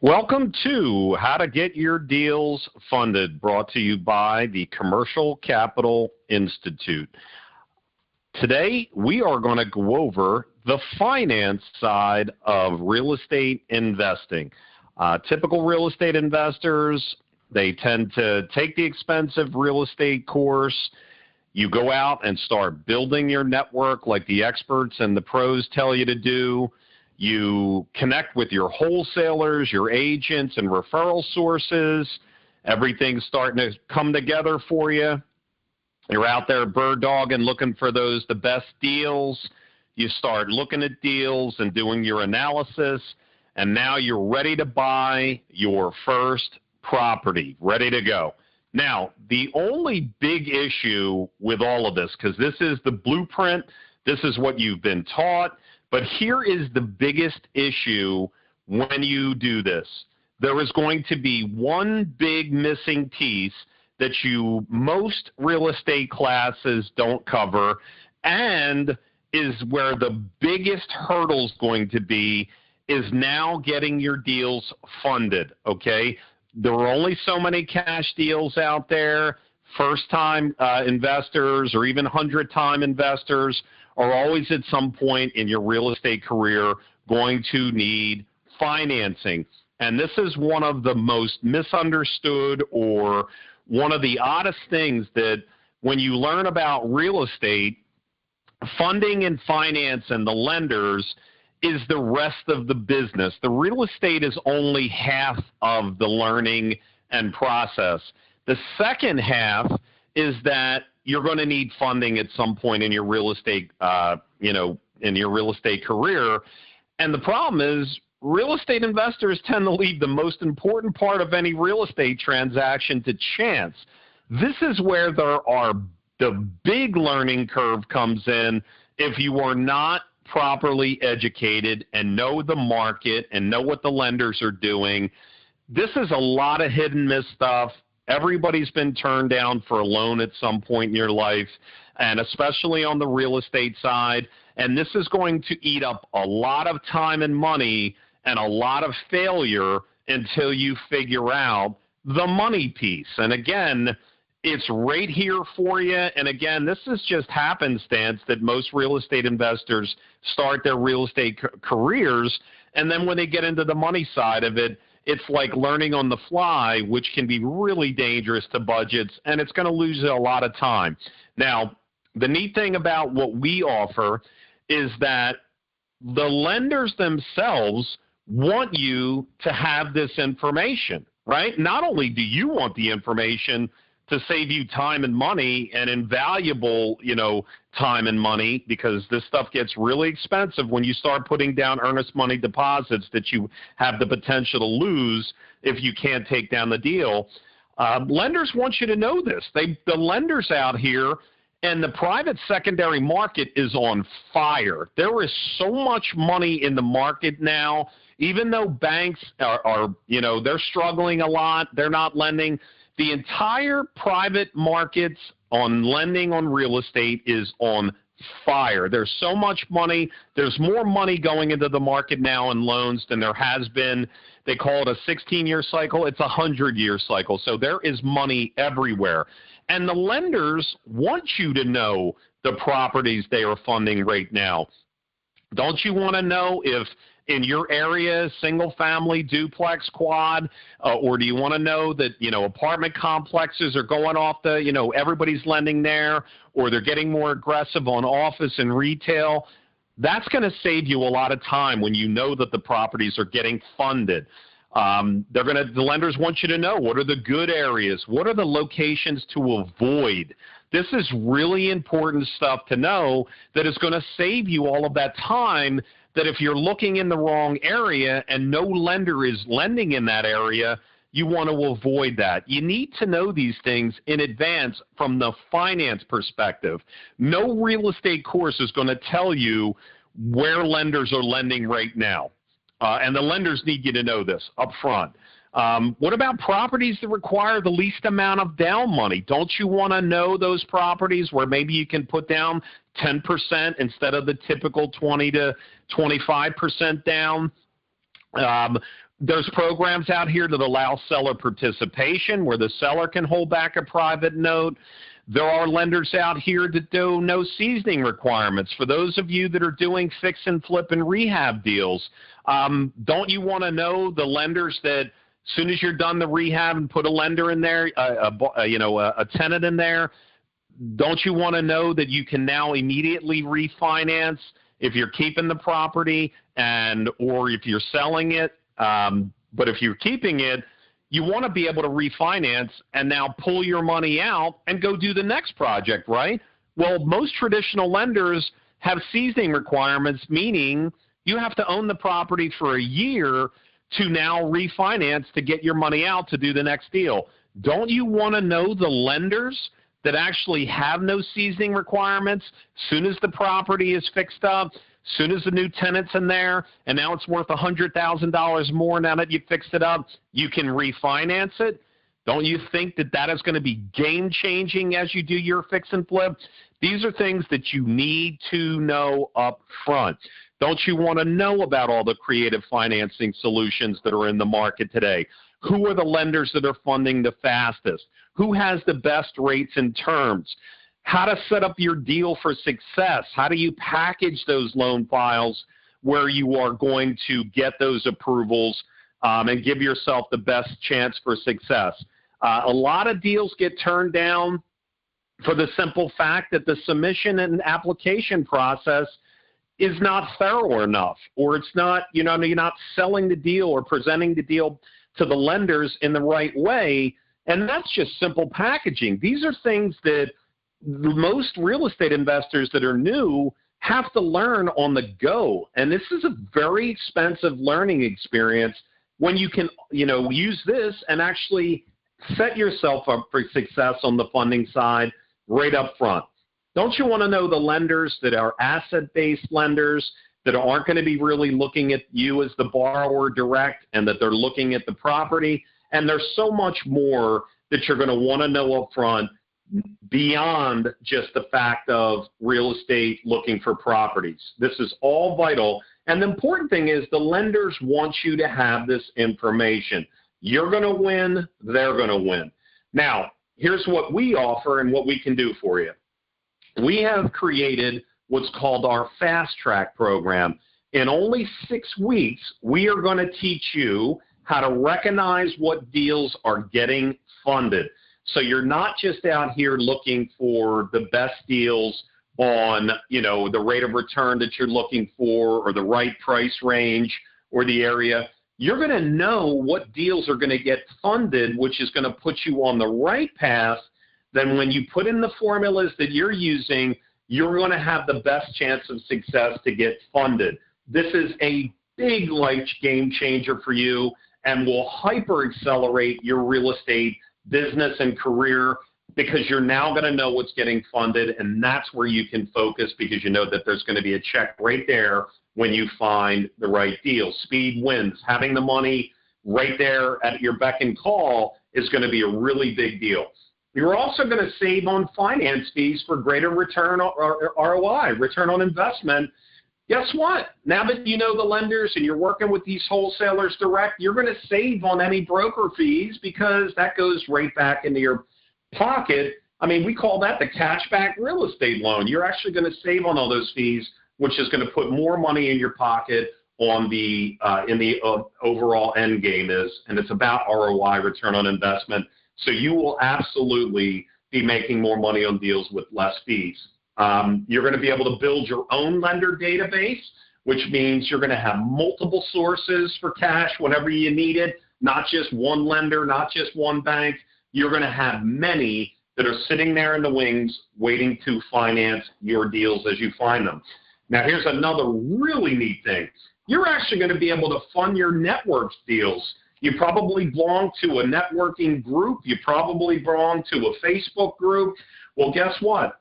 Welcome to How to Get Your Deals Funded, brought to you by the Commercial Capital Institute. Today, we are going to go over the finance side of real estate investing. Typical real estate investors, they tend to take the expensive real estate course. You go out and start building your network like the experts and the pros tell you to do. You connect with your wholesalers, your agents, and referral sources. Everything's starting to come together for you. You're out there bird dogging, looking for the best deals. You start looking at deals and doing your analysis, and now you're ready to buy your first property, ready to go. Now, the only big issue with all of this, because this is the blueprint, this is what you've been taught, but here is the biggest issue when you do this. There is going to be one big missing piece that most real estate classes don't cover, and is where the biggest hurdle is going to be, is now getting your deals funded, okay? There are only so many cash deals out there. First-time investors or even 100-time investors are always at some point in your real estate career going to need financing. And this is one of the most misunderstood or one of the oddest things that when you learn about real estate, funding and finance and the lenders is the rest of the business. The real estate is only half of the learning and process. The second half is that you're going to need funding at some point in your real estate, in your real estate career. And the problem is real estate investors tend to leave the most important part of any real estate transaction to chance. This is where the big learning curve comes in if you are not properly educated and know the market and know what the lenders are doing. This is a lot of hit and miss stuff. Everybody's been turned down for a loan at some point in your life, and especially on the real estate side. And this is going to eat up a lot of time and money and a lot of failure until you figure out the money piece. And again, it's right here for you. And again, this is just happenstance that most real estate investors start their real estate careers. And then when they get into the money side of it, it's like learning on the fly, which can be really dangerous to budgets, and it's going to lose you a lot of time. Now, the neat thing about what we offer is that the lenders themselves want you to have this information, right? Not only do you want the information to save you time and money, and invaluable, time and money, because this stuff gets really expensive when you start putting down earnest money deposits that you have the potential to lose if you can't take down the deal. Lenders want you to know this. The lenders out here and the private secondary market is on fire. There is so much money in the market now, even though banks are they're struggling a lot, they're not lending. The entire private markets on lending on real estate is on fire. There's so much money. There's more money going into the market now in loans than there has been. They call it a 16-year cycle. It's a 100-year cycle. So there is money everywhere. And the lenders want you to know the properties they are funding right now. Don't you want to know if in your area, single family, duplex, quad, or do you want to know that, apartment complexes are going off everybody's lending there, or they're getting more aggressive on office and retail? That's going to save you a lot of time when you know that the properties are getting funded. The lenders want you to know what are the good areas, what are the locations to avoid. This is really important stuff to know that is going to save you all of that time, that if you're looking in the wrong area and no lender is lending in that area, you want to avoid that. You need to know these things in advance from the finance perspective. No real estate course is going to tell you where lenders are lending right now. And the lenders need you to know this up front. What about properties that require the least amount of down money? Don't you want to know those properties where maybe you can put down 10% instead of the typical 20 to 25% down? There's programs out here that allow seller participation where the seller can hold back a private note. There are lenders out here that do no seasoning requirements. For those of you that are doing fix and flip and rehab deals, don't you want to know the lenders that as soon as you're done the rehab and put a lender in there, a tenant in there, don't you want to know that you can now immediately refinance if you're keeping the property or if you're selling it? But if you're keeping it, you want to be able to refinance and now pull your money out and go do the next project, right? Well, most traditional lenders have seasoning requirements, meaning you have to own the property for a year to now refinance to get your money out to do the next deal. Don't you want to know the lenders that actually have no seasoning requirements? Soon as the property is fixed up, soon as the new tenant's in there, and now it's worth $100,000 more now that you fixed it up, you can refinance it? Don't you think that that is going to be game-changing as you do your fix and flip? These are things that you need to know up front. Don't you want to know about all the creative financing solutions that are in the market today? Who are the lenders that are funding the fastest? Who has the best rates and terms? How to set up your deal for success? How do you package those loan files where you are going to get those approvals and give yourself the best chance for success? A lot of deals get turned down for the simple fact that the submission and application process is not thorough enough, or it's not, you're not selling the deal or presenting the deal to the lenders in the right way. And that's just simple packaging. These are things that most real estate investors that are new have to learn on the go. And this is a very expensive learning experience when you can, use this and actually set yourself up for success on the funding side right up front. Don't you want to know the lenders that are asset-based lenders that aren't going to be really looking at you as the borrower direct, and that they're looking at the property? And there's so much more that you're going to want to know up front beyond just the fact of real estate looking for properties. This is all vital. And the important thing is the lenders want you to have this information. You're going to win. They're going to win. Now, here's what we offer and what we can do for you. We have created what's called our Fast Track program. In only 6 weeks, we are going to teach you how to recognize what deals are getting funded. So you're not just out here looking for the best deals on, the rate of return that you're looking for or the right price range or the area. You're going to know what deals are going to get funded, which is going to put you on the right path. Then when you put in the formulas that you're using, you're going to have the best chance of success to get funded. This is a big life game changer for you and will hyper accelerate your real estate business and career, because you're now going to know what's getting funded, and that's where you can focus, because you know that there's going to be a check right there when you find the right deal. Speed wins. Having the money right there at your beck and call is going to be a really big deal. You're also going to save on finance fees for greater return or ROI, return on investment. Guess what? Now that you know the lenders and you're working with these wholesalers direct, you're going to save on any broker fees, because that goes right back into your pocket. I mean, we call that the cashback real estate loan. You're actually going to save on all those fees, which is going to put more money in your pocket on the in the overall end game and it's about ROI, return on investment. So you will absolutely be making more money on deals with less fees. You're going to be able to build your own lender database, which means you're going to have multiple sources for cash whenever you need it, not just one lender, not just one bank. You're going to have many that are sitting there in the wings waiting to finance your deals as you find them. Now, here's another really neat thing. You're actually going to be able to fund your networks deals. You probably belong to a networking group. You probably belong to a Facebook group. Well, guess what?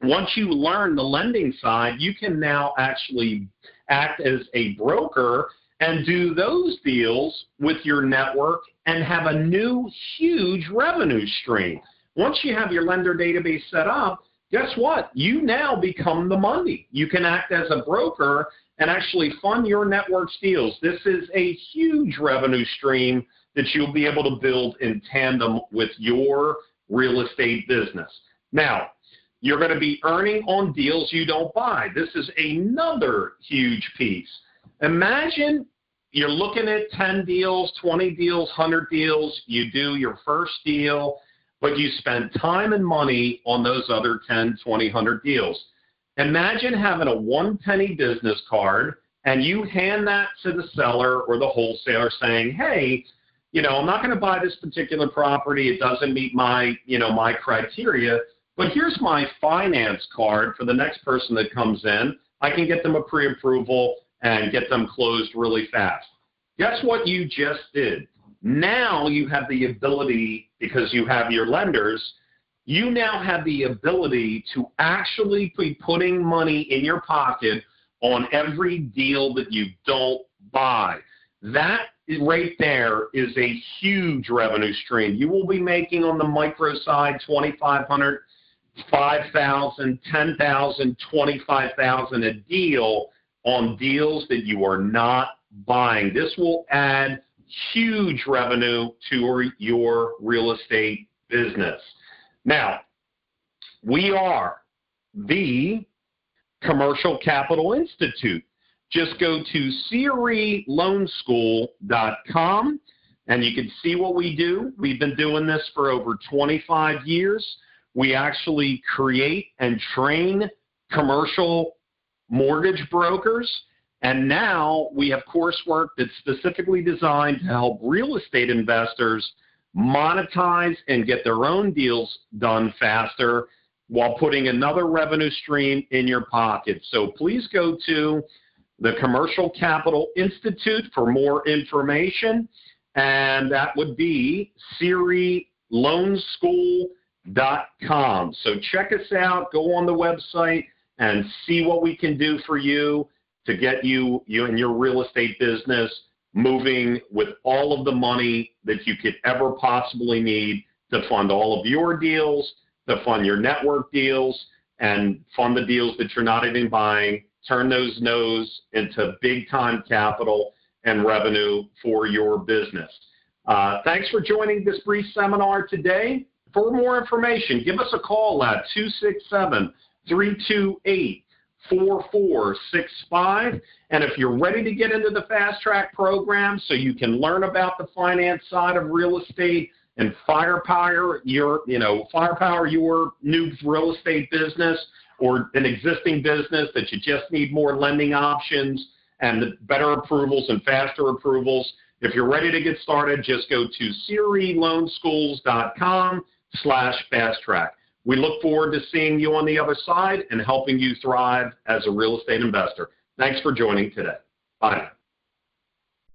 Once you learn the lending side, you can now actually act as a broker and do those deals with your network and have a new huge revenue stream. Once you have your lender database set up, guess what? You now become the money. You can act as a broker and actually fund your network's deals. This is a huge revenue stream that you'll be able to build in tandem with your real estate business. Now, you're going to be earning on deals you don't buy. This is another huge piece. Imagine you're looking at 10 deals, 20 deals, 100 deals. You do your first deal, but you spend time and money on those other 10, 20, 100 deals. Imagine having a one-penny business card, and you hand that to the seller or the wholesaler saying, hey, I'm not going to buy this particular property. It doesn't meet my, my criteria, but here's my finance card for the next person that comes in. I can get them a pre-approval and get them closed really fast. Guess what you just did? Now you have the ability, because you have your lenders, you now have the ability to actually be putting money in your pocket on every deal that you don't buy. That right there is a huge revenue stream. You will be making on the micro side $2,500, $5,000, $10,000, $25,000 a deal on deals that you are not buying. This will add huge revenue to your real estate business. Now, we are the Commercial Capital Institute. Just go to CRELoanSchool.com and you can see what we do. We've been doing this for over 25 years. We actually create and train commercial mortgage brokers, and now we have coursework that's specifically designed to help real estate investors monetize and get their own deals done faster while putting another revenue stream in your pocket. So please go to the Commercial Capital Institute for more information, and that would be CRELoanSchool.com. So check us out, go on the website, and see what we can do for you to get you and your real estate business moving with all of the money that you could ever possibly need to fund all of your deals, to fund your network deals, and fund the deals that you're not even buying. Turn those no's into big-time capital and revenue for your business. Thanks for joining this brief seminar today. For more information, give us a call at 267-328-4465. And if you're ready to get into the Fast Track program so you can learn about the finance side of real estate and firepower your new real estate business, or an existing business that you just need more lending options and better approvals and faster approvals, if you're ready to get started, just go to CRELoanSchools.com/fasttrack. We look forward to seeing you on the other side and helping you thrive as a real estate investor. Thanks for joining today. Bye.